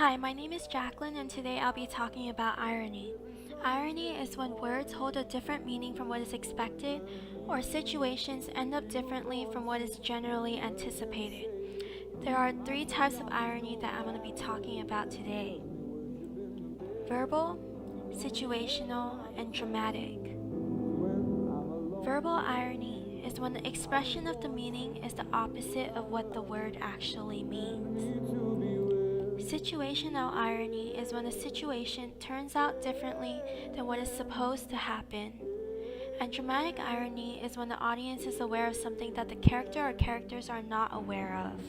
Hi, my name is Jacqueline, and today I'll be talking about irony. Irony is when words hold a different meaning from what is expected, or situations end up differently from what is generally anticipated. There are three types of irony that I'm going to be talking about today: verbal, situational, and dramatic. Verbal irony is when the expression of the meaning is the opposite of what the word actually means. Situational irony is when a situation turns out differently than what is supposed to happen. And dramatic irony is when the audience is aware of something that the character or characters are not aware of.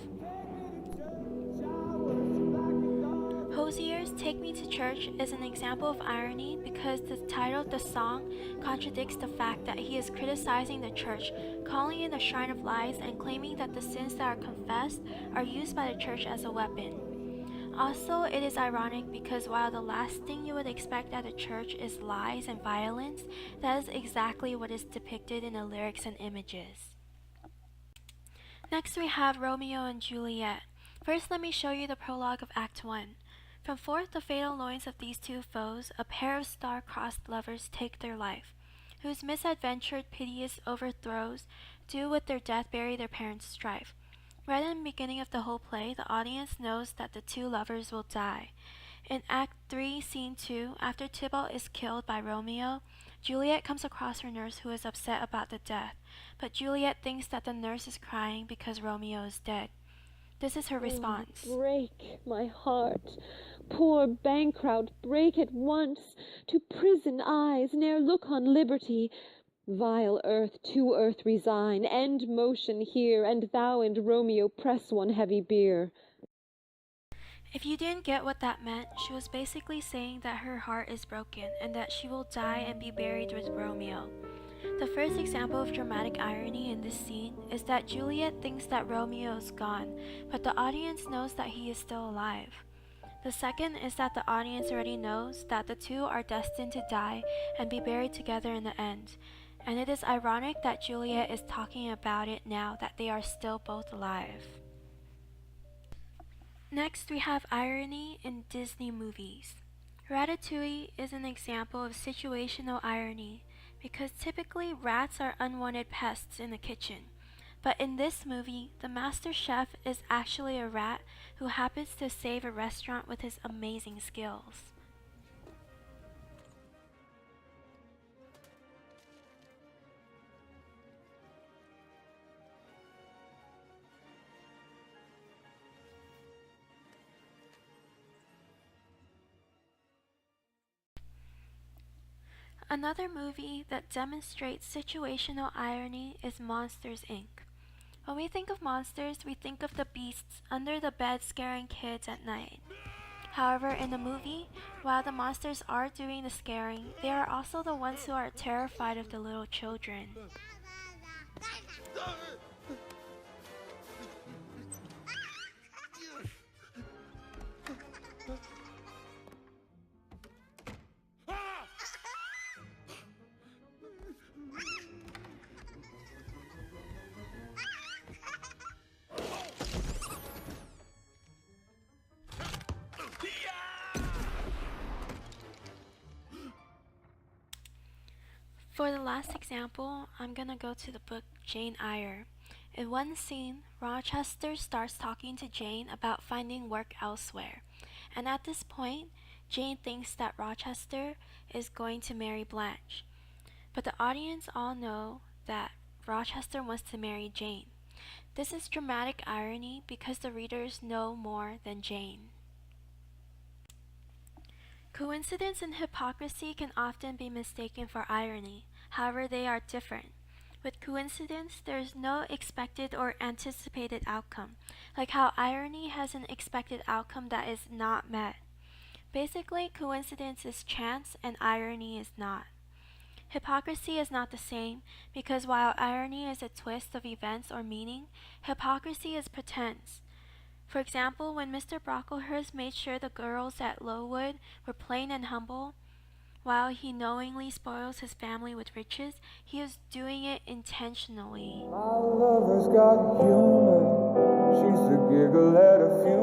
Hozier's Take Me to Church is an example of irony because the title of the song contradicts the fact that he is criticizing the church, calling it a shrine of lies, and claiming that the sins that are confessed are used by the church as a weapon. Also, it is ironic because while the last thing you would expect at a church is lies and violence, that is exactly what is depicted in the lyrics and images. Next we have Romeo and Juliet. First, let me show you the prologue of Act 1. From forth the fatal loins of these two foes, a pair of star-crossed lovers take their life, whose misadventured piteous overthrows do with their death bury their parents' strife. Right in the beginning of the whole play, the audience knows that the two lovers will die. In Act 3, Scene 2, after Tybalt is killed by Romeo, Juliet comes across her nurse who is upset about the death, but Juliet thinks that the nurse is crying because Romeo is dead. This is her response. Break my heart, poor Bancroft, break at once, to prison eyes ne'er look on liberty. Vile earth to earth resign, end motion here, and thou and Romeo press one heavy bier. If you didn't get what that meant, she was basically saying that her heart is broken and that she will die and be buried with Romeo. The first example of dramatic irony in this scene is that Juliet thinks that Romeo is gone, but the audience knows that he is still alive. The second is that the audience already knows that the two are destined to die and be buried together in the end, and it is ironic that Juliet is talking about it now that they are still both alive. Next, we have irony in Disney movies. Ratatouille is an example of situational irony because typically rats are unwanted pests in the kitchen. But in this movie, the master chef is actually a rat who happens to save a restaurant with his amazing skills. Another movie that demonstrates situational irony is Monsters, Inc. When we think of monsters, we think of the beasts under the bed scaring kids at night. However, in the movie, while the monsters are doing the scaring, they are also the ones who are terrified of the little children. For the last example, I'm gonna go to the book Jane Eyre. In one scene, Rochester starts talking to Jane about finding work elsewhere, and at this point, Jane thinks that Rochester is going to marry Blanche. But the audience all know that Rochester wants to marry Jane. This is dramatic irony because the readers know more than Jane. Coincidence and hypocrisy can often be mistaken for irony. However, they are different. With coincidence, there is no expected or anticipated outcome, like how irony has an expected outcome that is not met. Basically, coincidence is chance and irony is not. Hypocrisy is not the same, because while irony is a twist of events or meaning, hypocrisy is pretense. For example, when Mr. Brocklehurst made sure the girls at Lowood were plain and humble, while he knowingly spoils his family with riches, he is doing it intentionally. My lover's got humor. She's the giggle at a funeral.